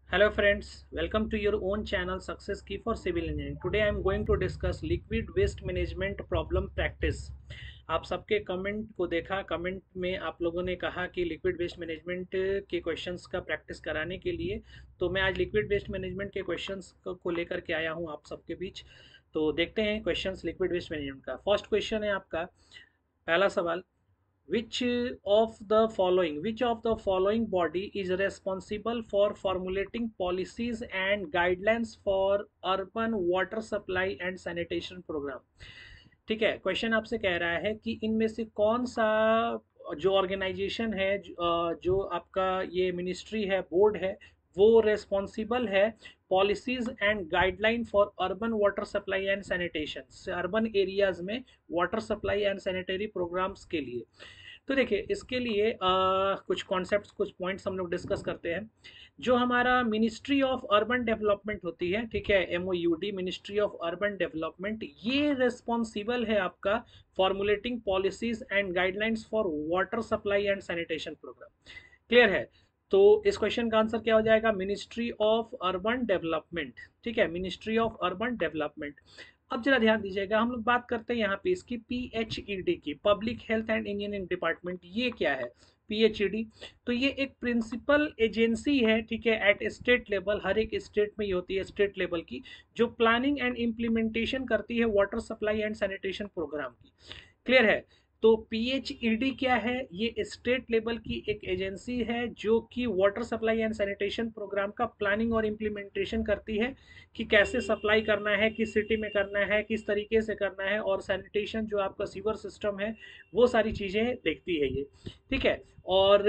Hello friends, welcome to your own channel Success Key for Civil Engineering. Today I am going to discuss liquid waste management problem practice. आप सबके comment को देखा, comment में आप लोगों ने कहा कि लिक्विड वेस्ट मैनेजमेंट के क्वेश्चंस का प्रैक्टिस कराने के लिए तो मैं आज लिक्विड वेस्ट मैनेजमेंट के क्वेश्चंस को लेकर के आया हूं आप सबके बीच। तो देखते हैं क्वेश्चंस लिक्विड वेस्ट मैनेजमेंट का। फर्स्ट क्वेश्चन है आपका, पहला सवाल, which of the following body is responsible for formulating policies and guidelines for urban water supply and sanitation program? ठीक है, क्वेश्चन आपसे कह रहा है कि इनमें से कौन सा जो ऑर्गेनाइजेशन है, जो आपका ये मिनिस्ट्री है, बोर्ड है, वो रेस्पॉन्सिबल है policies and guideline for urban water supply and sanitation, urban areas में water supply and sanitary programmes के लिए। तो देखिए, इसके लिए कुछ कॉन्सेप्ट्स, कुछ पॉइंट्स हम लोग डिस्कस करते हैं। जो हमारा मिनिस्ट्री ऑफ अर्बन डेवलपमेंट होती है, ठीक है, MOUD, ministry of urban development, ये रिस्पॉन्सिबल है आपका formulating policies and guidelines for water supply and sanitation programme. Clear है? तो इस क्वेश्चन का आंसर क्या हो जाएगा? Ministry of urban development. ठीक है, मिनिस्ट्री ऑफ अर्बन डेवलपमेंट। अब जरा ध्यान दीजिएगा, हम लोग बात करते हैं यहाँ पे इसकी PHED की, public health and engineering department. ये क्या है PHED? तो ये एक प्रिंसिपल एजेंसी है, ठीक है, एट स्टेट लेवल, हर एक स्टेट में ये होती है स्टेट लेवल की, जो प्लानिंग एंड इम्प्लीमेंटेशन करती है water supply and sanitation programme की। क्लियर है? तो PHED क्या है? ये स्टेट लेवल की एक एजेंसी है जो कि water supply and sanitation programme का प्लानिंग और इम्प्लीमेंटेशन करती है कि कैसे सप्लाई करना है, किस सिटी में करना है, किस तरीके से करना है, और सैनिटेशन जो आपका सीवर सिस्टम है, वो सारी चीज़ें देखती है ये। ठीक है। और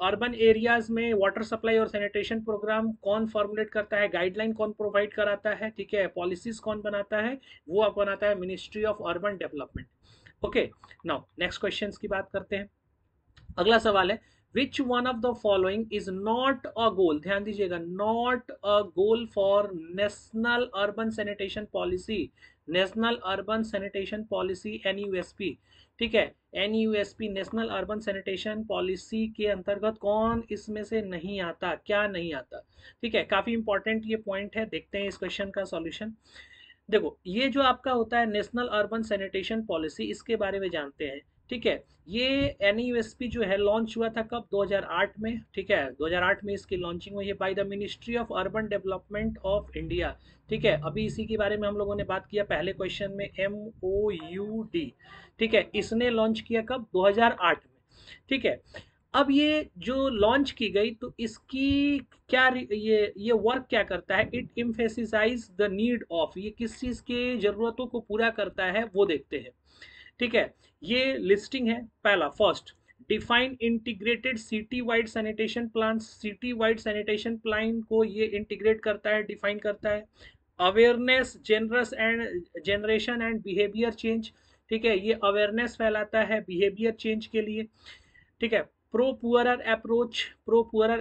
अर्बन एरियाज में वाटर सप्लाई और सैनिटेशन प्रोग्राम कौन फॉर्मुलेट करता है, गाइडलाइन कौन प्रोवाइड कराता है, ठीक है, पॉलिसीज कौन बनाता है, वो आप बनाता है ministry of urban development. Okay, now next question की बात करते हैं। अगला सवाल है, which one of the following is not a goal, ध्यान दीजिएगा, not a goal for national urban sanitation policy, national urban sanitation policy NUSP। ठीक है, NUSP national urban sanitation policy के अंतर्गत कौन इसमें से नहीं आता, क्या नहीं आता? ठीक है, काफी इंपॉर्टेंट ये पॉइंट है। देखते हैं इस क्वेश्चन का सॉल्यूशन। देखो, ये जो आपका होता है नेशनल अर्बन सैनिटेशन पॉलिसी, इसके बारे में जानते हैं। ठीक है, ये NUSP जो है लॉन्च हुआ था कब? 2008 में। ठीक है, 2008 में इसकी लॉन्चिंग हुई है by the ministry of urban development of India. ठीक है, अभी इसी के बारे में हम लोगों ने बात किया पहले क्वेश्चन में, MOUD। ठीक है, इसने लॉन्च किया कब? 2008 में। ठीक है, अब ये जो लॉन्च की गई तो इसकी क्या ये वर्क क्या करता है? इट एम्फेसिसाइज द नीड ऑफ, ये किस चीज के जरूरतों को पूरा करता है वो देखते हैं। ठीक है, ये लिस्टिंग है। पहला, first, define integrated city wide sanitation plan, city wide sanitation plan को ये इंटीग्रेट करता है, डिफाइन करता है। Awareness generation and behaviour change. ठीक है, ये अवेयरनेस फैलाता है बिहेवियर चेंज के लिए। ठीक है, प्रो पुअरर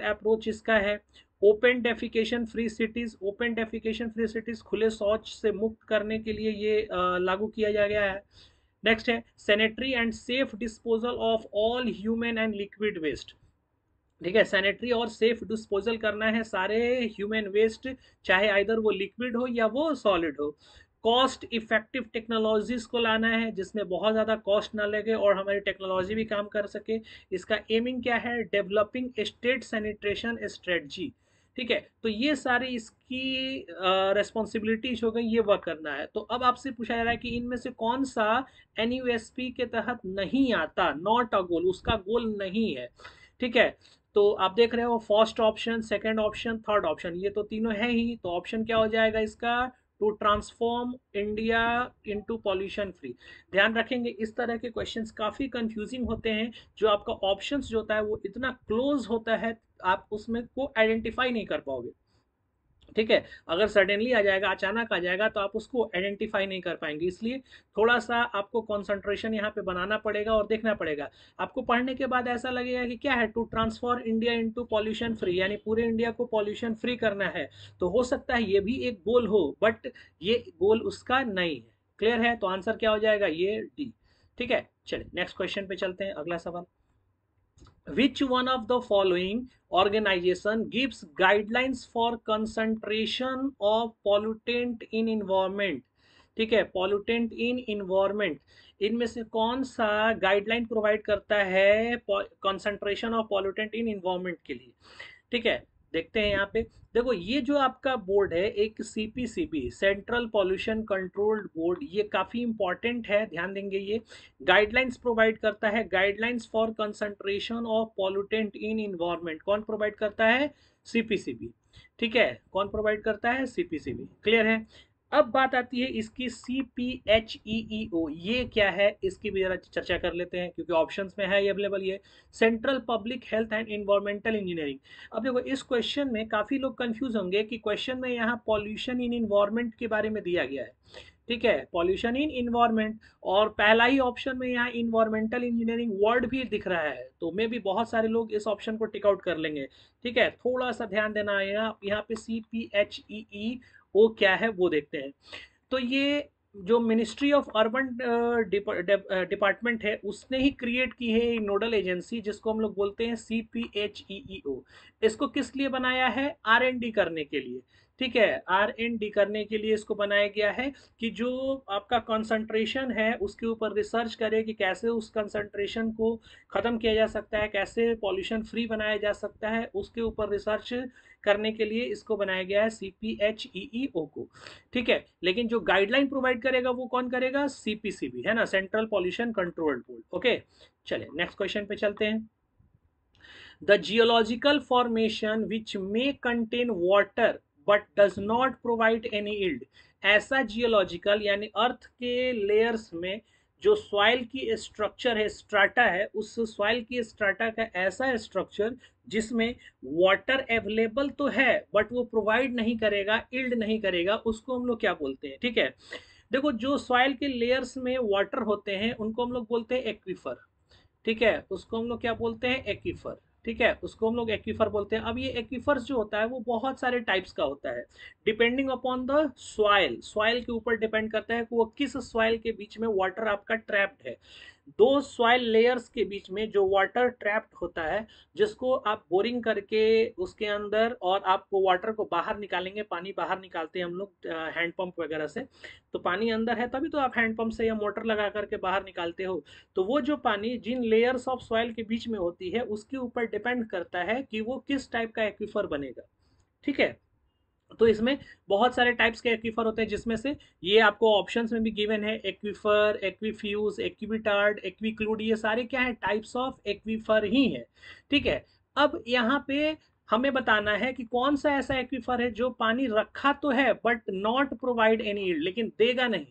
अप्रोच इसका है। Open defecation free cities, open defecation free cities, खुले शौच से मुक्त करने के लिए ये लागू किया जा गया है। नेक्स्ट है sanitary and safe disposal of all human and liquid waste. ठीक है, सैनिटरी और सेफ डिस्पोजल करना है सारे ह्यूमन वेस्ट, चाहे आइदर वो लिक्विड हो या वो सॉलिड हो। कॉस्ट इफेक्टिव टेक्नोलॉजीज को लाना है जिसमें बहुत ज़्यादा कॉस्ट ना लगे और हमारी टेक्नोलॉजी भी काम कर सके। इसका एमिंग क्या है? Developing state sanitation strategy. ठीक है, तो ये सारी इसकी रेस्पॉन्सिबिलिटीज हो गई, ये वर्क करना है। तो अब आपसे पूछा जा रहा है कि इनमें से कौन सा NUSP के तहत नहीं आता, नॉट अ गोल, उसका गोल नहीं है। ठीक है, तो आप देख रहे हो first option, second option, third option, ये तो तीनों है ही। तो ऑप्शन क्या हो जाएगा इसका? To transform India into pollution free. ध्यान रखेंगे, इस तरह के क्वेश्चंस काफी कंफ्यूजिंग होते हैं। जो आपका ऑप्शंस जो होता है वो इतना क्लोज होता है, आप उसमें को आइडेंटिफाई नहीं कर पाओगे। ठीक है, अगर सडनली आ जाएगा, अचानक आ जाएगा, तो आप उसको आइडेंटिफाई नहीं कर पाएंगे। इसलिए थोड़ा सा आपको कंसंट्रेशन यहाँ पे बनाना पड़ेगा और देखना पड़ेगा। आपको पढ़ने के बाद ऐसा लगेगा कि क्या है, to transform India into pollution free, यानी पूरे इंडिया को पॉल्यूशन फ्री करना है। तो हो सकता है ये भी एक गोल हो, बट ये गोल उसका नहीं है। क्लियर है? तो आंसर क्या हो जाएगा? ये D। ठीक है, चलिए नेक्स्ट क्वेश्चन पे चलते हैं, अगला सवाल। which one of the following organization gives guidelines for concentration of pollutant in environment? ठीक है, पॉल्यूटेंट इन इन्वायरमेंट, इनमें से कौन सा गाइडलाइन प्रोवाइड करता है concentration of pollutant in environment के लिए? ठीक है, देखते हैं यहाँ पे। देखो ये जो आपका बोर्ड है एक CPCB, central pollution controlled board, ये काफी इंपॉर्टेंट है, ध्यान देंगे। ये गाइडलाइंस प्रोवाइड करता है, guidelines for concentration of pollutant in environment. कौन प्रोवाइड करता है? सीपीसीबी। ठीक है, कौन प्रोवाइड करता है? सीपीसीबी। क्लियर है? अब बात आती है इसकी CPHEEO, ये क्या है इसकी भी जरा चर्चा कर लेते हैं, क्योंकि ऑप्शंस में है ये अवेलेबल। ये central public health and environmental engineering. अब देखो इस क्वेश्चन में काफी लोग कंफ्यूज होंगे कि क्वेश्चन में यहाँ पॉल्यूशन इन इन्वायरमेंट के बारे में दिया गया है। ठीक है, पॉल्यूशन इन इन्वायरमेंट, और पहला ही ऑप्शन में यहाँ इन्वायरमेंटल इंजीनियरिंग वर्ड भी दिख रहा है, तो मे भी बहुत सारे लोग इस ऑप्शन को टिक आउट कर लेंगे। ठीक है, थोड़ा सा ध्यान देना है यहाँ पे। CPHEEO क्या है वो देखते हैं। तो ये जो मिनिस्ट्री ऑफ अर्बन डिपार्टमेंट है उसने ही क्रिएट की है नोडल एजेंसी, जिसको हम लोग बोलते हैं CPHEEO। इसको किस लिए बनाया है? R&D करने के लिए। ठीक है, R&D करने के लिए इसको बनाया गया है कि जो आपका कंसंट्रेशन है उसके ऊपर रिसर्च करे कि कैसे उस कंसंट्रेशन को खत्म किया जा सकता है, कैसे पॉल्यूशन फ्री बनाया जा सकता है, उसके ऊपर रिसर्च करने के लिए इसको बनाया गया है CPHEEO को। ठीक है, लेकिन जो गाइडलाइन प्रोवाइड करेगा वो कौन करेगा? सीपीसीबी, है ना, central pollution control board. Okay, चलिए नेक्स्ट क्वेश्चन पे चलते हैं। The geological formation which may contain water but does not provide any yield. ऐसा जियोलॉजिकल यानी अर्थ के लेयर्स में जो सॉइल की स्ट्रक्चर है, स्ट्राटा है, उस सॉइल की स्ट्राटा का ऐसा स्ट्रक्चर जिसमें वाटर अवेलेबल तो है बट वो प्रोवाइड नहीं करेगा, यील्ड नहीं करेगा, उसको हम लोग क्या बोलते हैं? ठीक है, देखो जो सॉइल के लेयर्स में वाटर होते हैं उनको हम लोग बोलते हैं एक्वीफर। ठीक है, उसको हम लोग क्या बोलते हैं? एक्वीफर। ठीक है, उसको हम लोग एक्वीफर बोलते हैं। अब ये एक्वीफर्स जो होता है वो बहुत सारे टाइप्स का होता है, depending upon the soil. Soil के ऊपर डिपेंड करता है कि वो किस सॉइल के बीच में वाटर आपका ट्रैप्ड है। दो सॉइल लेयर्स के बीच में जो वाटर ट्रैप्ड होता है, जिसको आप बोरिंग करके उसके अंदर, और आपको वाटर को बाहर निकालेंगे, पानी बाहर निकालते हैं हम लोग हैंड पंप वगैरह से, तो पानी अंदर है तभी तो आप हैंड पंप से या मोटर लगा करके बाहर निकालते हो। तो वो जो पानी जिन लेयर्स ऑफ सॉइल के बीच में होती है उसके ऊपर डिपेंड करता है कि वो किस टाइप का एक्वीफर बनेगा। ठीक है, तो इसमें बहुत सारे टाइप्स के एक्वीफर होते हैं, जिसमें से ये आपको ऑप्शंस में भी गिवन है, एक्वीफर, एक्वीफ्यूज, एक्विटार्ड, एक्वीक्लूड, ये सारे क्या है? टाइप्स ऑफ एक्वीफर ही है। ठीक है, अब यहाँ पे हमें बताना है कि कौन सा ऐसा एक्वीफर है जो पानी रखा तो है but not provide any yield, लेकिन देगा नहीं।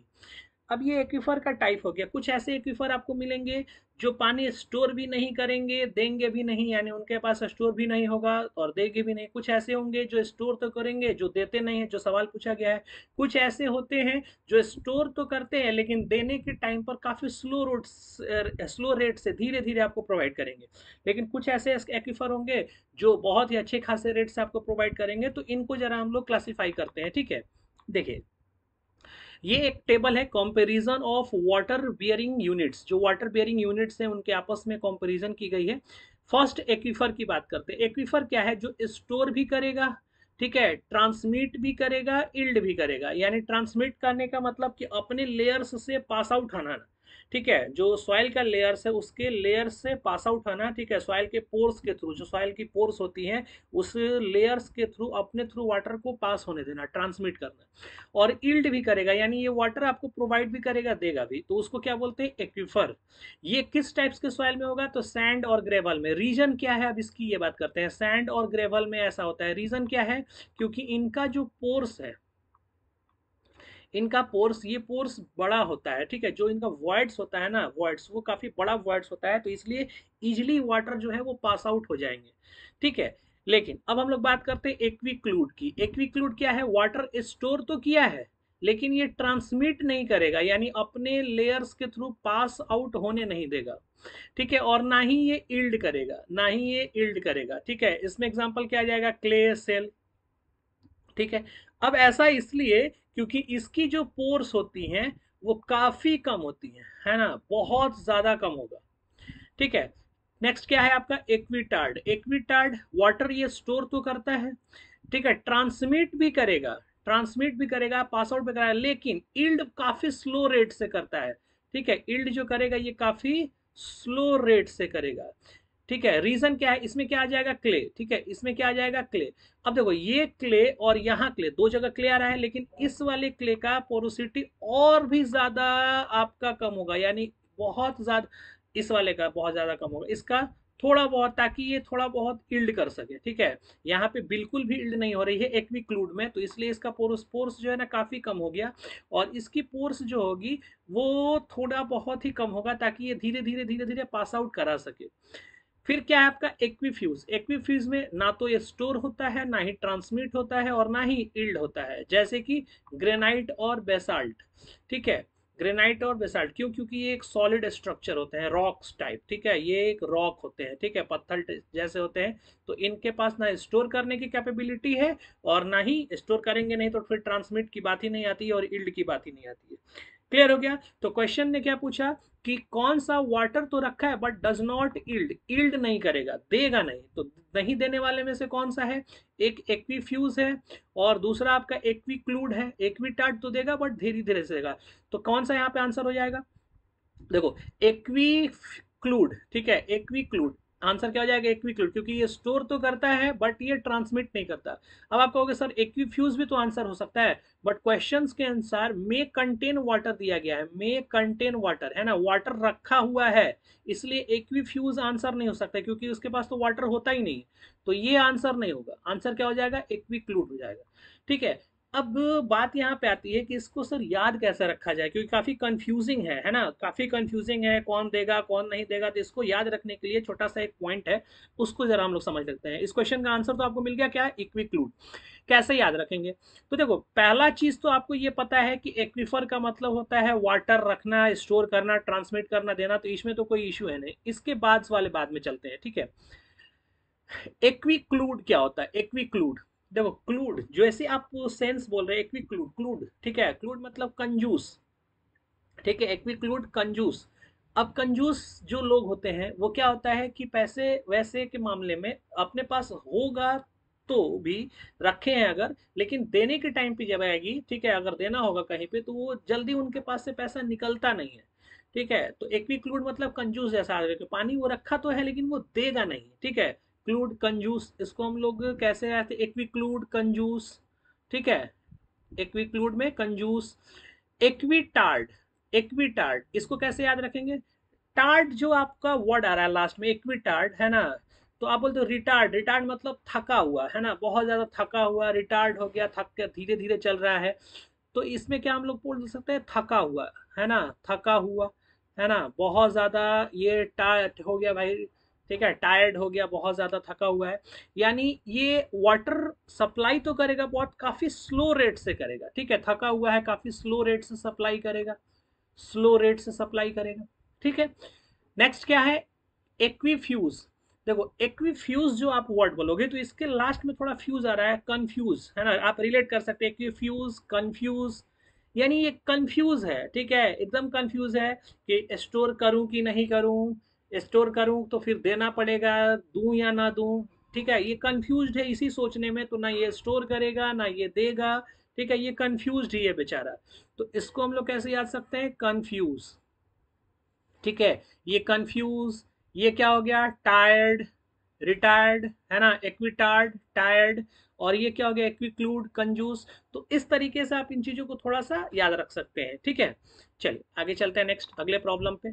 अब ये एक्वीफर का टाइप हो गया। कुछ ऐसे एक्वीफर आपको मिलेंगे जो पानी स्टोर भी नहीं करेंगे, देंगे भी नहीं, यानी उनके पास स्टोर भी नहीं होगा और देंगे भी नहीं। कुछ ऐसे होंगे जो स्टोर तो करेंगे, जो देते नहीं है, जो सवाल पूछा गया है। कुछ ऐसे होते हैं जो स्टोर तो करते हैं लेकिन देने के टाइम पर काफी स्लो रेट से धीरे धीरे आपको प्रोवाइड करेंगे। लेकिन कुछ ऐसे एक्वीफर होंगे जो बहुत ही अच्छे खासे रेट से आपको प्रोवाइड करेंगे। तो इनको जरा हम लोग क्लासीफाई करते हैं। ठीक है, देखिए ये एक टेबल है, comparison of water bearing units. जो वाटर बियरिंग यूनिट्स हैं उनके आपस में कंपैरिजन की गई है। फर्स्ट एक्वीफर की बात करते हैं। एक्वीफर क्या है? जो स्टोर भी करेगा, ठीक है, ट्रांसमिट भी करेगा, इल्ड भी करेगा। यानी ट्रांसमिट करने का मतलब कि अपने लेयर्स से पास आउट आना। ठीक है, जो सॉइल का लेयर्स है उसके लेयर्स से पास आउट आना। ठीक है, सॉइल के पोर्स के थ्रू, जो सॉइल की पोर्स होती हैं उस लेयर्स के थ्रू अपने थ्रू वाटर को पास होने देना, ट्रांसमिट करना। और यील्ड भी करेगा, यानी ये वाटर आपको प्रोवाइड भी करेगा, देगा भी, तो उसको क्या बोलते हैं? एक्वीफर। ये किस टाइप्स के सॉइल में होगा? तो सैंड और ग्रेवल में। रीजन क्या है? अब इसकी ये बात करते हैं। सैंड और ग्रेवल में ऐसा होता है, रीजन क्या है? क्योंकि इनका जो पोर्स है, इनका पोर्स, ये पोर्स बड़ा होता है। ठीक है, जो इनका वॉइड्स होता है ना, वॉइड्स, वो काफी बड़ा वॉइड्स होता है, तो इसलिए इजिली वाटर जो है वो पास आउट हो जाएंगे। ठीक है, लेकिन अब हम लोग बात करते हैं एक्वीक्लूड की। एक्वीक्लूड क्या है? वाटर स्टोर तो किया है लेकिन ये ट्रांसमिट नहीं करेगा, यानी अपने लेयर्स के थ्रू पास आउट होने नहीं देगा। ठीक है, और ना ही ये यील्ड करेगा, ना ही ये यील्ड करेगा। ठीक है, इसमें एग्जांपल क्या आ जाएगा? Clay, cell. ठीक है, अब ऐसा इसलिए क्योंकि इसकी जो पोर्स होती हैं वो काफी कम होती हैं, है ना, बहुत ज्यादा कम होगा। ठीक है, नेक्स्ट क्या है आपका एक्विटार्ड। एक्विटार्ड वाटर ये स्टोर तो करता है, ठीक है, ट्रांसमिट भी करेगा, ट्रांसमिट भी करेगा, पास आउट भी करेगा, लेकिन इल्ड काफी स्लो रेट से करता है। ठीक है, इल्ड जो करेगा ये काफी स्लो रेट से करेगा। ठीक है, रीजन क्या है, इसमें क्या आ जाएगा, क्ले। ठीक है, इसमें क्या आ जाएगा, क्ले। अब देखो ये क्ले और यहाँ क्ले, दो जगह क्ले आ रहा है, लेकिन इस वाले क्ले का पोरोसिटी और भी ज्यादा आपका कम होगा, यानी बहुत ज्यादा, इस वाले का बहुत ज्यादा कम होगा, इसका थोड़ा बहुत, ताकि ये थोड़ा बहुत इल्ड कर सके। ठीक है, यहाँ पे बिल्कुल भी इल्ड नहीं हो रही है एक्विक्लूड में, तो इसलिए इसका पोर्स जो है ना काफी कम हो गया, और इसकी पोर्स जो होगी वो थोड़ा बहुत ही कम होगा, ताकि ये धीरे धीरे धीरे धीरे पास आउट करा सके। फिर क्या है आपका एक्वीफ्यूज। एक्वीफ्यूज में ना तो ये स्टोर होता है, ना ही ट्रांसमिट होता है, और ना ही इल्ड होता है, जैसे कि ग्रेनाइट और बेसाल्ट। ठीक है, ग्रेनाइट और बेसाल्ट क्यों, क्योंकि ये एक सॉलिड स्ट्रक्चर होते हैं, रॉक्स टाइप। ठीक है, ये एक रॉक होते हैं, ठीक है, पत्थर जैसे होते हैं, तो इनके पास ना स्टोर करने की कैपेबिलिटी है, और ना ही स्टोर करेंगे, नहीं तो फिर ट्रांसमिट की बात ही नहीं आती है, और इल्ड की बात ही नहीं आती है। क्लियर हो गया। तो क्वेश्चन ने क्या पूछा कि कौन सा वाटर तो रखा है but does not yield, yield नहीं करेगा, देगा नहीं, तो नहीं देने वाले में से कौन सा है, एक एक्वीफ्यूज है, और दूसरा आपका एक्विक्लूड है। एक्विटार्ड तो देगा बट धीरे धीरे से देगा, तो कौन सा यहाँ पे आंसर हो जाएगा, देखो एक्विक्लूड। ठीक है, एक्विक्लूड आंसर क्या हो जाएगा, एक्विक्लूड, क्योंकि ये स्टोर तो करता है बट ये ट्रांसमिट नहीं करता। अब आप कहोगे सर एक्विफ्यूज भी तो आंसर हो सकता है, बट क्वेश्चंस के अनुसार मे कंटेन वाटर दिया गया है, मे कंटेन वाटर है ना, वाटर रखा हुआ है, इसलिए एक्विफ्यूज आंसर नहीं हो सकता, क्योंकि उसके पास तो वाटर होता ही नहीं, तो ये आंसर नहीं होगा। आंसर क्या हो जाएगा, एक्विक्लूड हो जाएगा। ठीक है, अब बात यहाँ पे आती है कि इसको सर याद कैसे रखा जाए, क्योंकि काफी कंफ्यूजिंग है ना, काफी कंफ्यूजिंग है, कौन देगा कौन नहीं देगा, तो इसको याद रखने के लिए छोटा सा एक पॉइंट है, उसको जरा हम लोग समझ लेते हैं। इस क्वेश्चन का आंसर तो आपको मिल गया, क्या है, इक्विक्लूड। कैसे याद रखेंगे, तो देखो पहला चीज तो आपको ये पता है कि एक्विफर का मतलब होता है वाटर रखना, स्टोर करना, ट्रांसमिट करना, देना, तो इसमें तो कोई इश्यू है नहीं। इसके बाद वाले बाद में चलते हैं। ठीक है, एक्विक्लूड क्या होता है, एक्विक्लूड, देखो क्लूड जैसे आप सेंस बोल रहे हैं, एक्विक्लूड क्लूड, ठीक है, क्लूड मतलब कंजूस। ठीक है, एक्विक्लूड कंजूस। अब कंजूस जो लोग होते हैं वो क्या होता है कि पैसे वैसे के मामले में अपने पास होगा तो भी रखे हैं अगर, लेकिन देने के टाइम पे जब आएगी, ठीक है, अगर देना होगा कहीं पे, तो वो जल्दी उनके पास से पैसा निकलता नहीं है। ठीक है, तो एक्विक्लूड मतलब कंजूस जैसा आदमी कि पानी वो रखा तो है लेकिन वो देगा नहीं। ठीक है, क्लूड कंजूस, इसको हम लोग कैसे आते, एक्विक्लूड कंजूस। ठीक है, एक्विक्लूड में कंजूस। एक्विटार्ड, एक्विटार्ड इसको कैसे याद रखेंगे, टार्ड जो आपका वर्ड आ रहा है लास्ट में, एक्विटार्ड है ना, तो आप बोलते हो रिटार्ड, रिटार्ड मतलब थका हुआ है ना, बहुत ज्यादा थका हुआ, रिटार्ड हो गया, थक के धीरे धीरे चल रहा है, तो इसमें क्या हम लोग बोल सकते हैं, थका हुआ है ना, थका हुआ है ना, बहुत ज्यादा ये टायर्ड हो गया भाई। ठीक है, टायर्ड हो गया, बहुत ज्यादा थका हुआ है, यानी ये वाटर सप्लाई तो करेगा, बहुत काफी स्लो रेट से करेगा। ठीक है, थका हुआ है, काफी स्लो रेट से सप्लाई करेगा, स्लो रेट से सप्लाई करेगा। ठीक है, नेक्स्ट क्या है, एक्वीफ्यूज। देखो एक्वीफ्यूज जो आप वर्ड बोलोगे तो इसके लास्ट में थोड़ा फ्यूज आ रहा है, कंफ्यूज है ना, आप रिलेट कर सकते हैं एक्वीफ्यूज कंफ्यूज, यानी ये कंफ्यूज है। ठीक है, एकदम कंफ्यूज है कि स्टोर करूं कि नहीं करूं, स्टोर करूं तो फिर देना पड़ेगा, दूं या ना दूं। ठीक है, ये कंफ्यूज है इसी सोचने में, तो ना ये स्टोर करेगा ना ये देगा। ठीक है, ये कंफ्यूज ही है बेचारा, तो इसको हम लोग कैसे याद सकते हैं, कंफ्यूज। ठीक है, ये कंफ्यूज, ये क्या हो गया, टायर्ड, रिटायर्ड है ना, एक्विटार्ड, टायर्ड, और ये क्या हो गया, एक्विक्लूड कंजूस। तो इस तरीके से आप इन चीजों को थोड़ा सा याद रख सकते हैं। ठीक है, चलिए आगे चलते हैं नेक्स्ट अगले प्रॉब्लम पे।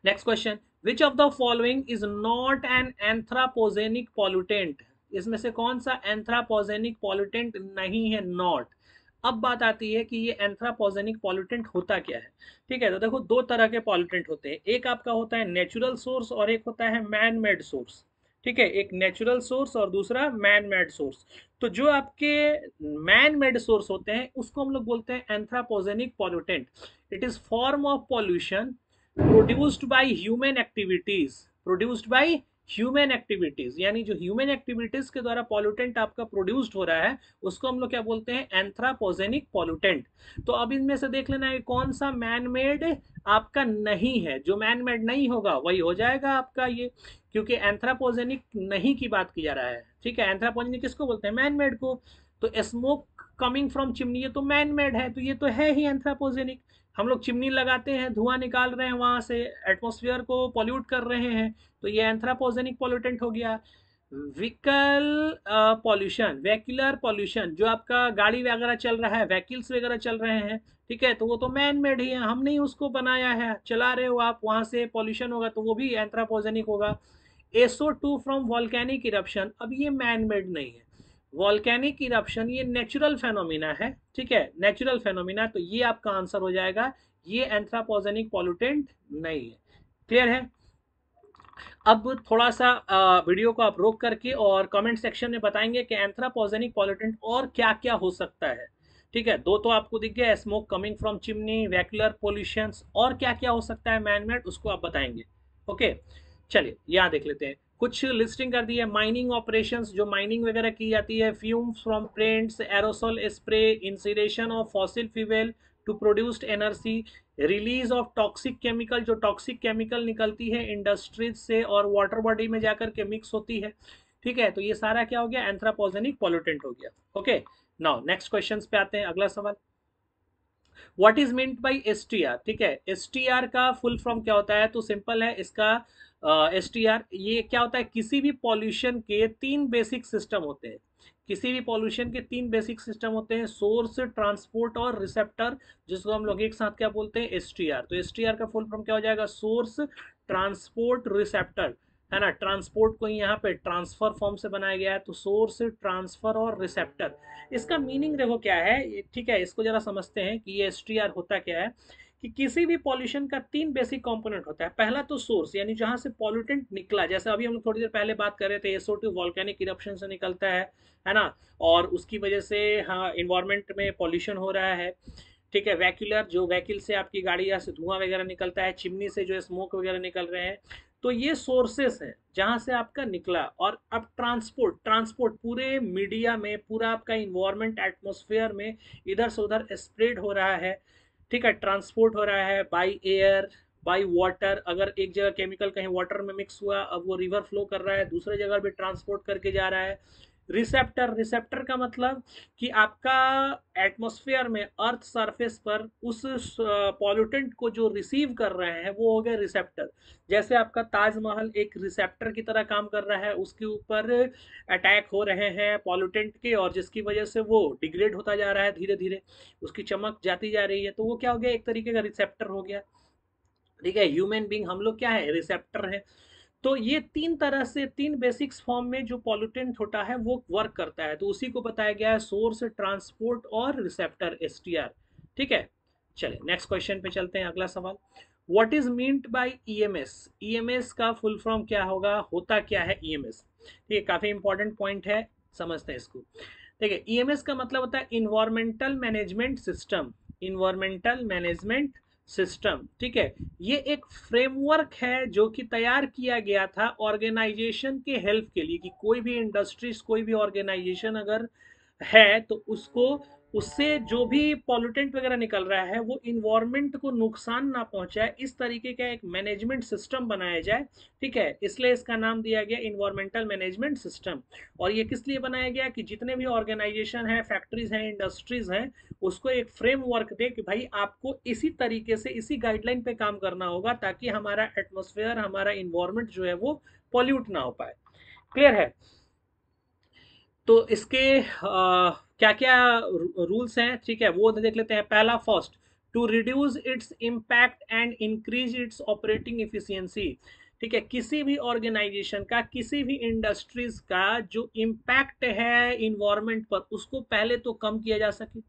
Next question, which of the following is not an anthropogenic pollutant, इसमें से कौन सा एंथ्रापोजेनिक पॉल्यूटेंट नहीं है, नॉट। अब बात आती है कि ये एंथ्रापोजेनिक पॉल्यूटेंट होता क्या है। ठीक है, तो देखो दो तरह के पॉल्यूटेंट होते हैं, एक आपका होता है नेचुरल सोर्स और एक होता है मैन मेड सोर्स। ठीक है, एक नेचुरल सोर्स और दूसरा मैन मेड सोर्स। तो जो आपके मैन मेड सोर्स होते हैं उसको हम लोग बोलते हैं anthropogenic pollutant. It is form of pollution produced by human activities, produced by human activities, यानी जो ह्यूमन एक्टिविटीज के द्वारा पॉल्यूटेंट आपका प्रोड्यूस्ड हो रहा है उसको हम लोग क्या बोलते हैं, एंथ्रापोजेनिक पॉल्यूटेंट। तो अब इनमें से देख लेना है कौन सा मैन मेड आपका नहीं है। जो मैन मेड नहीं होगा वही हो जाएगा आपका ये, क्योंकि एंथ्रापोजेनिक नहीं की बात की जा रहा है। ठीक है, एंथ्रापोजेनिक किसको बोलते हैं, मैन मेड को। तो स्मोक कमिंग फ्रॉम चिमनी, ये तो मैन मेड है, तो ये तो है ही एंथ्रापोजेनिक। हम लोग चिमनी लगाते हैं, धुआं निकाल रहे हैं वहां से, एटमॉस्फेयर को पॉल्यूट कर रहे हैं, तो ये एंथ्रापोजेनिक पॉल्यूटेंट हो गया। व्हीकल पॉल्यूशन, व्हीकुलर पॉल्यूशन, जो आपका गाड़ी वगैरह चल रहा है, व्हीकल्स वगैरह चल रहे हैं, ठीक है, तो वो तो मैन मेड ही है, हमने ही उसको बनाया है, चला रहे हो आप, वहां से पॉल्यूशन होगा तो वो भी एंथ्रापोजेनिक होगा। SO2 फ्रॉम वॉल्केनिक इरप्शन, अब ये मैन मेड नहीं है, वॉल्केनिक इरप्शन ये नेचुरल फेनोमिना है। ठीक है, नेचुरल फेनोमिना, तो ये आपका आंसर हो जाएगा, ये एंथ्रापोजेनिक पॉल्यूटेंट नहीं है। क्लियर है। अब थोड़ा सा वीडियो को आप रोक करके और कमेंट सेक्शन में बताएंगे कि एंथ्रापोजेनिक पॉल्यूटेंट और क्या क्या हो सकता है। ठीक है, दो तो आपको दिख गया, smoke coming from chimney, vacuolar pollution, और क्या क्या हो सकता है मैन मेड, उसको आप बताएंगे। ओके, चलिए यहाँ देख लेते हैं, कुछ लिस्टिंग कर दी है। माइनिंग ऑपरेशंस, जो माइनिंग वगैरह की जाती है, fumes from plants, aerosol spray, incineration of fossil fuel to produced energy, release of toxic chemical, जो टॉक्सिक केमिकल निकलती है इंडस्ट्रीज से और वाटर बॉडी में जाकर के मिक्स होती है। ठीक है, तो ये सारा क्या हो गया, एंथ्रापोजेनिक पॉल्यूटेंट हो गया। ओके, नाउ नेक्स्ट क्वेश्चंस पे आते हैं, अगला सवाल, what is meant by STR। ठीक है, STR का फुल फॉर्म क्या होता है, तो सिंपल है इसका, STR ये क्या होता है, किसी भी पॉल्यूशन के तीन बेसिक सिस्टम होते हैं, किसी भी पॉल्यूशन के तीन बेसिक सिस्टम होते हैं, सोर्स, ट्रांसपोर्ट और रिसेप्टर, जिसको हम लोग एक साथ क्या बोलते हैं, STR। तो STR का फुल फॉर्म क्या हो जाएगा, सोर्स, ट्रांसपोर्ट, रिसेप्टर, है ना। ट्रांसपोर्ट को यहाँ पे ट्रांसफर फॉर्म से बनाया गया है, तो सोर्स, ट्रांसफर और रिसेप्टर। इसका मीनिंग देखो क्या है, ठीक है, इसको जरा समझते हैं कि ये STR होता क्या है। कि किसी भी पॉल्यूशन का तीन बेसिक कंपोनेंट होता है। पहला तो सोर्स, यानी जहां से पॉल्यूटेंट निकला, जैसे अभी हम लोग थोड़ी देर पहले बात कर रहे थे, SO2 वॉल्केनिक इरप्शन से निकलता है ना, और उसकी वजह से हाँ इन्वायरमेंट में पॉल्यूशन हो रहा है। ठीक है, वैक्यूलर, जो वैक्यूल से आपकी गाड़ी से धुआं वगैरह निकलता है, चिमनी से जो स्मोक वगैरह निकल रहे हैं, तो ये सोर्सेस हैं जहां से आपका निकला। और अब ट्रांसपोर्ट, ट्रांसपोर्ट पूरे मीडिया में, पूरा आपका इन्वायरमेंट एटमॉस्फेयर में इधर से उधर स्प्रेड हो रहा है। ठीक है, ट्रांसपोर्ट हो रहा है बाय एयर, बाय वाटर, अगर एक जगह केमिकल कहीं वाटर में मिक्स हुआ, अब वो रिवर फ्लो कर रहा है, दूसरे जगह भी ट्रांसपोर्ट करके जा रहा है। रिसेप्टर, रिसेप्टर का मतलब कि आपका एटमॉस्फेयर में, अर्थ सरफेस पर उस पॉल्यूटेंट को जो रिसीव कर रहे हैं वो हो गए रिसेप्टर। जैसे आपका ताजमहल एक रिसेप्टर की तरह काम कर रहा है, उसके ऊपर अटैक हो रहे हैं पॉल्यूटेंट के, और जिसकी वजह से वो डिग्रेड होता जा रहा है, धीरे धीरे उसकी चमक जाती जा रही है, तो वो क्या हो गया, एक तरीके का रिसेप्टर हो गया। ठीक है, ह्यूमन बींग हम लोग क्या है, रिसेप्टर है। तो ये तीन तरह से, तीन बेसिक्स फॉर्म में जो पॉल्यूटेंट होता है वो वर्क करता है, तो उसी को बताया गया है, सोर्स, ट्रांसपोर्ट और रिसेप्टर, STR। ठीक है, चलिए नेक्स्ट क्वेश्चन पे चलते हैं, अगला सवाल, what is meant by EMS। EMS का फुल फॉर्म क्या होगा, होता क्या है EMS। ठीक है, काफी इंपॉर्टेंट पॉइंट है, समझते हैं इसको। ठीक है, EMS का मतलब होता है environmental management system, environmental management system. ठीक है, ये एक फ्रेमवर्क है जो कि तैयार किया गया था ऑर्गेनाइजेशन के हेल्प के लिए, कि कोई भी इंडस्ट्रीज, कोई भी ऑर्गेनाइजेशन अगर है तो उसको, उससे जो भी पॉल्यूटेंट वगैरह निकल रहा है वो इन्वायरमेंट को नुकसान ना पहुंचाए, इस तरीके का एक मैनेजमेंट सिस्टम बनाया जाए। ठीक है, इसलिए इसका नाम दिया गया इन्वायरमेंटल मैनेजमेंट सिस्टम। और ये किस लिए बनाया गया, कि जितने भी ऑर्गेनाइजेशन है, फैक्ट्रीज हैं, इंडस्ट्रीज हैं, उसको एक फ्रेमवर्क दे कि भाई आपको इसी तरीके से, इसी गाइडलाइन पे काम करना होगा, ताकि हमारा एटमॉस्फेयर, हमारा इन्वायरमेंट जो है वो पॉल्यूट ना हो पाए। क्लियर है। तो इसके क्या क्या रूल्स हैं, ठीक है, वो देख लेते हैं। पहला, first, to reduce its impact and increase its operating efficiency. ठीक है, किसी भी ऑर्गेनाइजेशन का, किसी भी इंडस्ट्रीज का जो इम्पैक्ट है इन्वायरमेंट पर, उसको पहले तो कम किया जा सके।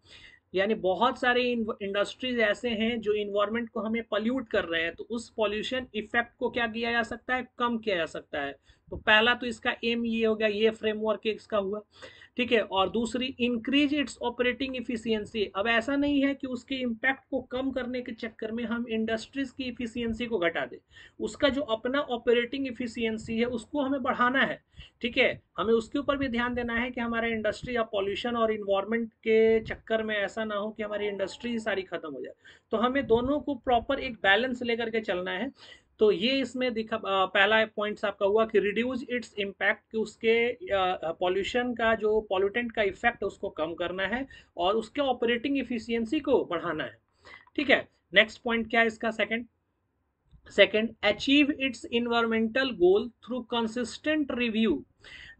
यानी बहुत सारे इंडस्ट्रीज ऐसे हैं जो इन्वायरमेंट को हमें पॉल्यूट कर रहे हैं, तो उस पॉल्यूशन इफेक्ट को क्या किया जा सकता है, कम किया जा सकता है। तो पहला तो इसका एम ये हो गया, ये फ्रेमवर्क इसका हुआ, ठीक है। और दूसरी, इंक्रीज इट्स ऑपरेटिंग इफिशियंसी। अब ऐसा नहीं है कि उसके इम्पैक्ट को कम करने के चक्कर में हम इंडस्ट्रीज की इफिशियंसी को घटा दें, उसका जो अपना ऑपरेटिंग इफिशियंसी है उसको हमें बढ़ाना है, ठीक है। हमें उसके ऊपर भी ध्यान देना है कि हमारा इंडस्ट्री या पॉल्यूशन और इन्वायरमेंट के चक्कर में ऐसा ना हो कि हमारी इंडस्ट्री सारी खत्म हो जाए। तो हमें दोनों को प्रॉपर एक बैलेंस लेकर के चलना है। तो ये इसमें दिखा, पहला पॉइंट्स आपका हुआ कि रिड्यूस इट्स इम्पैक्ट, कि उसके पॉल्यूशन का जो पॉल्यूटेंट का इफेक्ट उसको कम करना है और उसके ऑपरेटिंग इफिशियंसी को बढ़ाना है, ठीक है। नेक्स्ट पॉइंट क्या है इसका, second, achieve it's environmental goal through consistent review.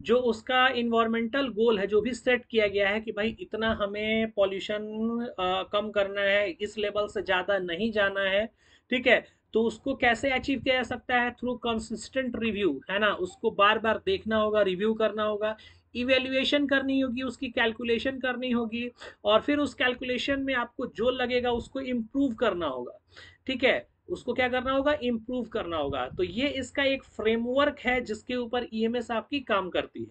जो उसका इन्वायरमेंटल गोल है, जो भी सेट किया गया है कि भाई इतना हमें पॉल्यूशन कम करना है, इस लेवल से ज़्यादा नहीं जाना है, ठीक है। तो उसको कैसे अचीव किया जा सकता है, थ्रू कंसिस्टेंट रिव्यू, है ना। उसको बार बार देखना होगा, रिव्यू करना होगा, इवेल्युएशन करनी होगी, उसकी कैलकुलेशन करनी होगी, और फिर उस कैलकुलेशन में आपको जो लगेगा उसको इम्प्रूव करना होगा, ठीक है। उसको क्या करना होगा, इम्प्रूव करना होगा। तो ये इसका एक फ्रेमवर्क है जिसके ऊपर ईएमएस आपकी काम करती है।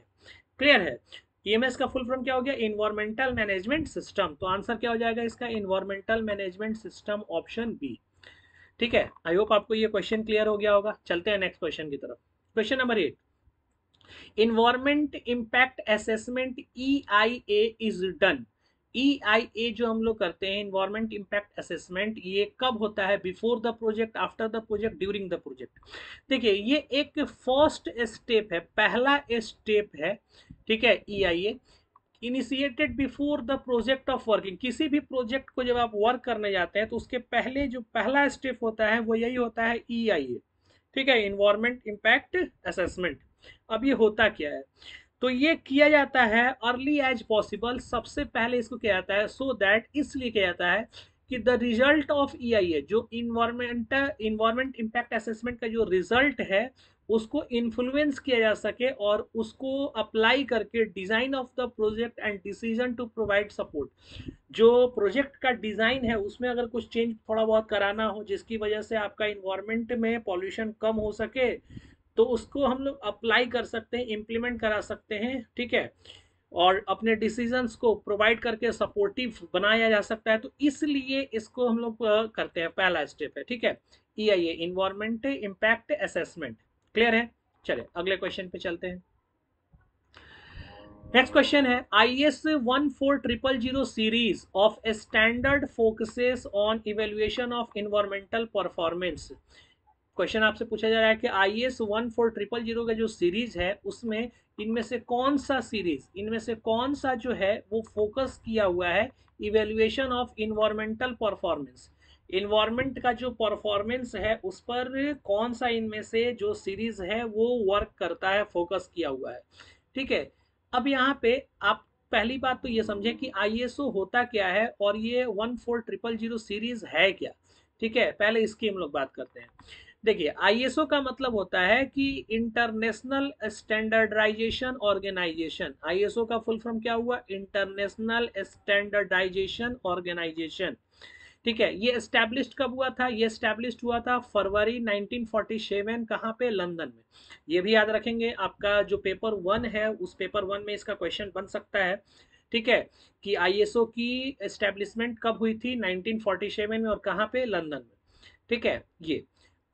क्लियर है। ईएमएस का फुल फॉर्म क्या हो गया, इन्वायरमेंटल मैनेजमेंट सिस्टम। तो आंसर क्या हो जाएगा इसका, environmental management system, option B, ठीक है। आई होप आपको ये क्वेश्चन क्लियर हो गया होगा। चलते हैं नेक्स्ट क्वेश्चन की तरफ। Question number 8, environment impact assessment EIA is done. EIA जो हम लोग करते हैं, इन्वायरमेंट इम्पैक्ट असेसमेंट, ये कब होता है, before the project, after the project, during the project. देखिए ये एक फर्स्ट स्टेप है, पहला स्टेप है, ठीक है। EIA initiated before the project of working. किसी भी प्रोजेक्ट को जब आप वर्क करने जाते हैं तो उसके पहले जो पहला स्टेप होता है वो यही होता है, EIA, ठीक है, इन्वायरमेंट इम्पैक्ट असेसमेंट। अब ये होता क्या है, तो ये किया जाता है अर्ली एज पॉसिबल, सबसे पहले इसको किया जाता है, सो दैट, इसलिए किया जाता है कि द रिजल्ट ऑफ EIA, जो इन्वायरमेंट इम्पैक्ट असेसमेंट का जो रिजल्ट है उसको इन्फ्लुएंस किया जा सके और उसको अप्लाई करके design of the project and decision to provide support. जो प्रोजेक्ट का डिजाइन है उसमें अगर कुछ चेंज थोड़ा बहुत कराना हो जिसकी वजह से आपका इन्वायरमेंट में पॉल्यूशन कम हो सके, तो उसको हम लोग अप्लाई कर सकते हैं, इम्प्लीमेंट करा सकते हैं, ठीक है। और अपने डिसीजंस को प्रोवाइड करके सपोर्टिव बनाया जा सकता है। तो इसलिए इसको हम लोग करते हैं, पहला स्टेप है, ठीक है। EIA, environment impact assessment. Clear है। चलिए अगले क्वेश्चन पे चलते हैं। नेक्स्ट क्वेश्चन है, IS 14000 series of standard focuses on evaluation of environmental performance. Question आपसे पूछा जा रहा है कि IS 14000 का जो सीरीज है उसमें इनमें से कौन सा जो है वो फोकस किया हुआ है evaluation of environmental performance. Environment का जो परफॉर्मेंस है उस पर कौन सा इनमें से जो सीरीज है वो वर्क करता है, फोकस किया हुआ है, ठीक है। अब यहाँ पे आप पहली बात तो ये समझे कि ISO होता क्या है और ये 14000 सीरीज है क्या, ठीक है। पहले इसकी हम लोग बात करते हैं। देखिए ISO का मतलब होता है कि इंटरनेशनल स्टैंडर्डाइजेशन ऑर्गेनाइजेशन। ISO का फुल फॉर्म क्या हुआ, इंटरनेशनल स्टैंडर्डाइजेशन ऑर्गेनाइजेशन, ठीक है। ये एस्टेब्लिश्ड कब हुआ था, ये एस्टेब्लिश्ड हुआ था फरवरी 1947, कहाँ पे, लंदन में। ये भी याद रखेंगे, आपका जो पेपर 1 है उस पेपर 1 में इसका क्वेश्चन बन सकता है, ठीक है, कि ISO की एस्टेब्लिशमेंट कब हुई थी, 1947 में, और कहाँ पे, लंदन में, ठीक है। ये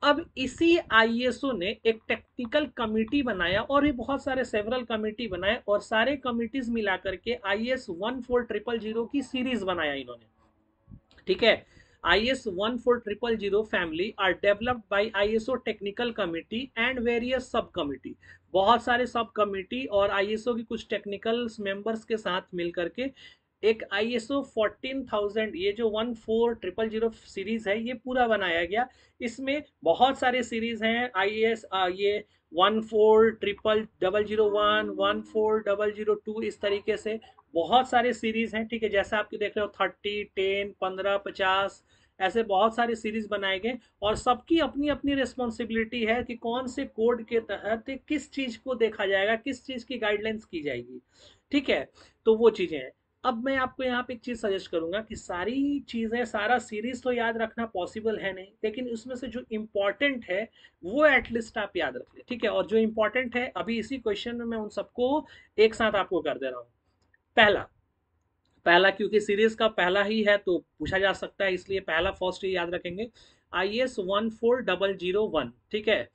अब इसी ISO ने एक टेक्निकल कमिटी बनाया और भी बहुत सारे सेवरल कमिटी बनाए और सारे कमिटीज मिला करके IS 14000 की सीरीज बनाया इन्होंने, ठीक है। IS 14000 family are developed by ISO technical committee and various sub committee. बहुत सारे सब कमिटी और ISO की कुछ टेक्निकल मेंबर्स के साथ मिलकर के एक ISO 14000, ये जो 14000 सीरीज है ये पूरा बनाया गया। इसमें बहुत सारे सीरीज हैं, IS ये 1400001, 14002, इस तरीके से बहुत सारे सीरीज हैं, ठीक है। जैसे आप देख रहे हो 30, 10, 15, 50, ऐसे बहुत सारे सीरीज बनाए गए और सबकी अपनी अपनी रिस्पॉन्सिबिलिटी है कि कौन से कोड के तहत किस चीज को देखा जाएगा, किस चीज की गाइडलाइंस की जाएगी, ठीक है। तो वो चीजें हैं। अब मैं आपको यहाँ पे एक चीज सजेस्ट करूंगा कि सारी चीजें, सारा सीरीज तो याद रखना पॉसिबल है नहीं, लेकिन उसमें से जो इम्पोर्टेंट है वो एटलीस्ट आप याद रख ले, ठीक है। और जो इम्पोर्टेंट है अभी इसी क्वेश्चन में मैं उन सबको एक साथ आपको कर दे रहा हूँ। पहला, पहला क्योंकि सीरीज का पहला ही है तो पूछा जा सकता है, इसलिए पहला फर्स्ट ही याद रखेंगे। IS 14001, ठीक है,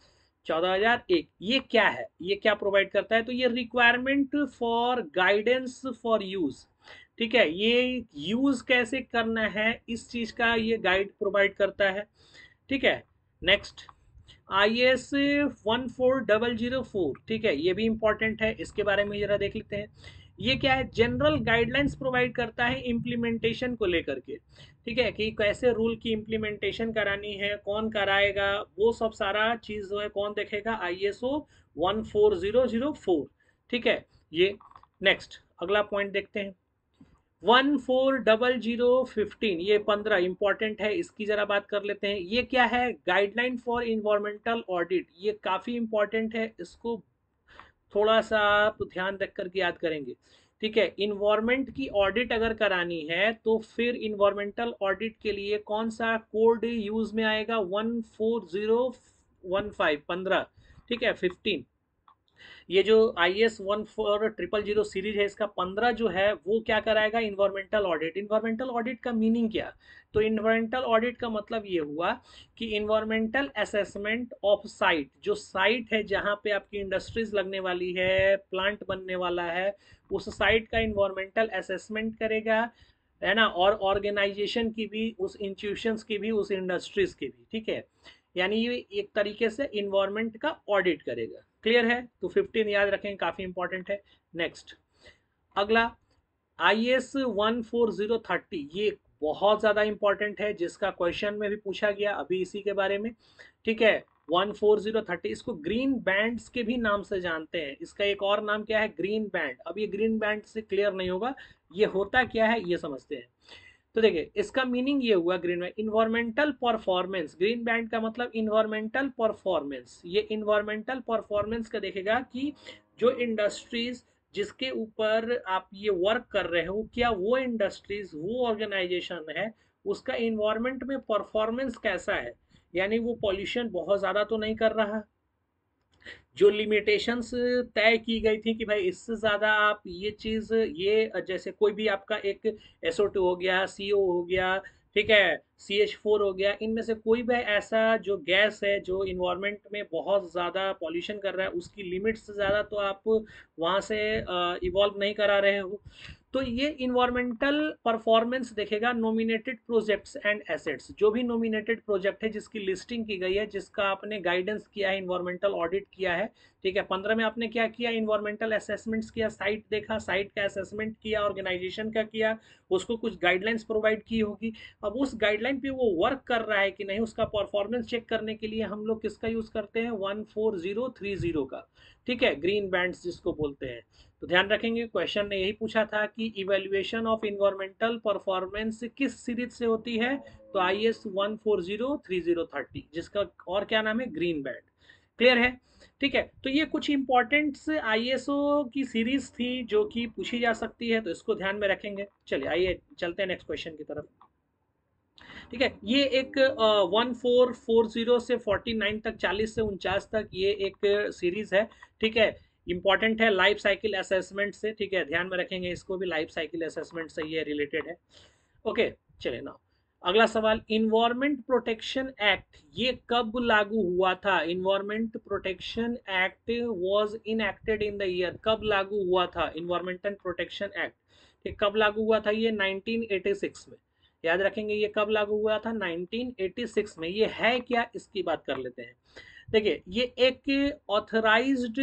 14,001। ये क्या है, ये क्या प्रोवाइड करता है? तो ये requirement for guidance for use, ठीक है, ये यूज कैसे करना है इस चीज का ये गाइड प्रोवाइड करता है, ठीक है। नेक्स्ट, IS 14004, ठीक है, ये भी इंपॉर्टेंट है, इसके बारे में जरा देख लेते हैं। ये क्या है? जनरल गाइडलाइंस प्रोवाइड करता है इम्प्लीमेंटेशन को लेकर के, ठीक है, कि कैसे रूल की इम्प्लीमेंटेशन करानी है, कौन कराएगा, वो सब सारा चीज जो है कौन देखेगा? ISO 14004, ठीक है ये। नेक्स्ट, अगला पॉइंट देखते हैं, 14015, ये 15 इंपॉर्टेंट है, इसकी जरा बात कर लेते हैं। ये क्या है? गाइडलाइन फॉर इन्वायरमेंटल ऑडिट, ये काफी इंपॉर्टेंट है, इसको थोड़ा सा आप ध्यान रख करके याद करेंगे, ठीक है। इन्वायरमेंट की ऑडिट अगर करानी है तो फिर इन्वायरमेंटल ऑडिट के लिए कौन सा कोड यूज में आएगा? 14015, ठीक है, 15। ये जो IS 14000 सीरीज है, इसका 15 जो है वो क्या कराएगा? Environmental audit. इन्वायरमेंटल ऑडिट का मीनिंग क्या? तो इन्वायरमेंटल ऑडिट का मतलब ये हुआ कि इन्वायरमेंटल असेसमेंट ऑफ साइट, जो साइट है जहाँ पे आपकी इंडस्ट्रीज लगने वाली है, प्लांट बनने वाला है, उस साइट का इन्वायरमेंटल असेसमेंट करेगा, है ना, और ऑर्गेनाइजेशन की भी, उस इंस्टीट्यूशंस की भी, उस इंडस्ट्रीज की भी, ठीक है। यानी ये एक तरीके से इन्वायरमेंट का ऑडिट करेगा। क्लियर है? तो 15 याद रखें, काफी इंपॉर्टेंट है। नेक्स्ट, अगला IS 14030, ये बहुत ज्यादा इंपॉर्टेंट है, जिसका क्वेश्चन में भी पूछा गया अभी इसी के बारे में, ठीक है। 14030, इसको ग्रीन बैंड्स के भी नाम से जानते हैं, इसका एक और नाम क्या है? Green band. अब ये ग्रीन बैंड से क्लियर नहीं होगा, ये होता क्या है ये समझते हैं। तो देखिए, इसका मीनिंग ये हुआ, green band environmental performance, green band का मतलब इन्वायरमेंटल परफॉर्मेंस। ये इन्वायरमेंटल परफॉर्मेंस का देखेगा कि जो इंडस्ट्रीज जिसके ऊपर आप ये वर्क कर रहे हो, क्या वो इंडस्ट्रीज, वो ऑर्गेनाइजेशन है, उसका इन्वायरमेंट में परफॉर्मेंस कैसा है, यानी वो पॉल्यूशन बहुत ज़्यादा तो नहीं कर रहा, जो लिमिटेशंस तय की गई थी कि भाई इससे ज़्यादा आप ये चीज़, ये जैसे कोई भी आपका एक SO2 हो गया, CO हो गया, ठीक है, CH4 हो गया, इनमें से कोई भी ऐसा जो गैस है जो इन्वायरमेंट में बहुत ज़्यादा पॉल्यूशन कर रहा है, उसकी लिमिट से ज़्यादा तो आप वहाँ से इवॉल्व नहीं करा रहे हो। तो ये इन्वायरमेंटल परफॉर्मेंस देखेगा नॉमिनेटेड प्रोजेक्ट्स एंड एसेट्स, जो भी नॉमिनेटेड प्रोजेक्ट है जिसकी लिस्टिंग की गई है, जिसका आपने गाइडेंस किया है, इन्वायरमेंटल ऑडिट किया है, ठीक है। 15 में आपने क्या किया? इन्वायरमेंटल असेसमेंट्स किया, साइट देखा, साइट का असेसमेंट किया, ऑर्गेनाइजेशन का किया, उसको कुछ गाइडलाइंस प्रोवाइड की होगी। अब उस गाइडलाइन पे वो वर्क कर रहा है कि नहीं, उसका परफॉर्मेंस चेक करने के लिए हम लोग किसका यूज करते हैं? 14030 का, ठीक है, ग्रीन बैंड्स जिसको बोलते हैं। तो ध्यान रखेंगे, क्वेश्चन ने यही पूछा था कि इवेल्युएशन ऑफ इन्वायरमेंटल परफॉर्मेंस किस सीरीज से होती है? तो IS 14030, जिसका और क्या नाम है? Green band. क्लियर है? ठीक है, तो ये कुछ इंपॉर्टेंट ISO की सीरीज थी जो कि पूछी जा सकती है, तो इसको ध्यान में रखेंगे। चलिए आइए चलते हैं नेक्स्ट क्वेश्चन की तरफ। ठीक है, ये एक 1440 से 49 तक, 40 से 49 तक ये एक सीरीज है, ठीक है। इंपॉर्टेंट है लाइफ साइकिल असेसमेंट से, ठीक है, ध्यान में रखेंगे इसको भी, लाइफ साइकिल असेसमेंट से ये रिलेटेड है। ओके, चलिए ना, अगला सवाल, इन्वायरमेंट प्रोटेक्शन एक्ट ये कब लागू हुआ था? Environment protection act was enacted in the year, कब लागू हुआ था इन्वायरमेंटल प्रोटेक्शन एक्ट? ठीक, कब लागू हुआ था? ये 1986 में। याद रखेंगे ये कब लागू हुआ था? 1986 में। ये है क्या, इसकी बात कर लेते हैं। देखिए, ये एक ऑथराइज्ड,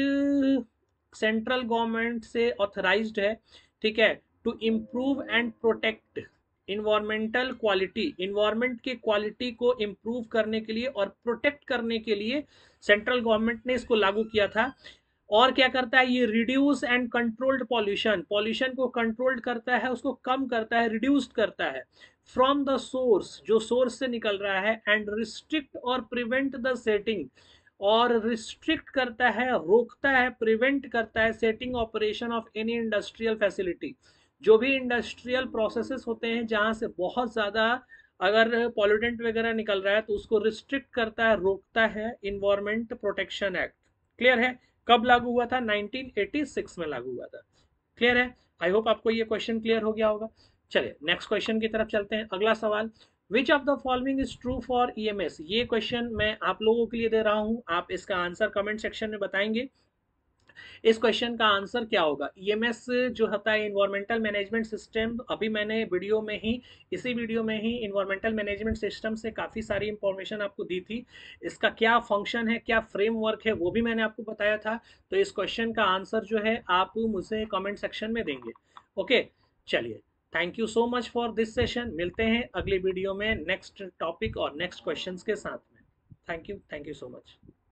सेंट्रल गवर्नमेंट से ऑथराइज्ड है, ठीक है, to improve and protect environmental quality, environment की क्वालिटी को इम्प्रूव करने के लिए और प्रोटेक्ट करने के लिए सेंट्रल गवर्नमेंट ने इसको लागू किया था। और क्या करता है ये? Reduce and controlled pollution, pollution को कंट्रोल्ड करता है, उसको कम करता है, रिड्यूस्ड करता है फ्रॉम द सोर्स, जो सोर्स से निकल रहा है, एंड रिस्ट्रिक्ट और प्रिवेंट द सेटिंग, और रिस्ट्रिक्ट करता है, रोकता है, प्रिवेंट करता है setting operation of any industrial facility, जो भी इंडस्ट्रियल प्रोसेसेस होते हैं जहाँ से बहुत ज़्यादा अगर पॉल्यूटेंट वगैरह निकल रहा है तो उसको रिस्ट्रिक्ट करता है, रोकता है इन्वायरमेंट प्रोटेक्शन एक्ट। क्लियर है? कब लागू हुआ था? 1986 में लागू हुआ था। क्लियर है? आई होप आपको ये क्वेश्चन क्लियर हो गया होगा। चलिए नेक्स्ट क्वेश्चन की तरफ चलते हैं। अगला सवाल, विच of the following is true for EMS? ये क्वेश्चन मैं आप लोगों के लिए दे रहा हूं, आप इसका आंसर कमेंट सेक्शन में बताएंगे। इस क्वेश्चन का आंसर क्या होगा? ईएमएस जो होता है इन्वायरमेंटल मैनेजमेंट सिस्टम, अभी मैंने वीडियो में ही, इसी वीडियो में ही इन्वायरमेंटल मैनेजमेंट सिस्टम से काफ़ी सारी इंफॉर्मेशन आपको दी थी। इसका क्या फंक्शन है, क्या फ्रेमवर्क है, वो भी मैंने आपको बताया था। तो इस क्वेश्चन का आंसर जो है आप मुझे कमेंट सेक्शन में देंगे। ओके, चलिए, thank you so much for this session. मिलते हैं अगली वीडियो में नेक्स्ट टॉपिक और नेक्स्ट क्वेश्चंस के साथ में। Thank you so much.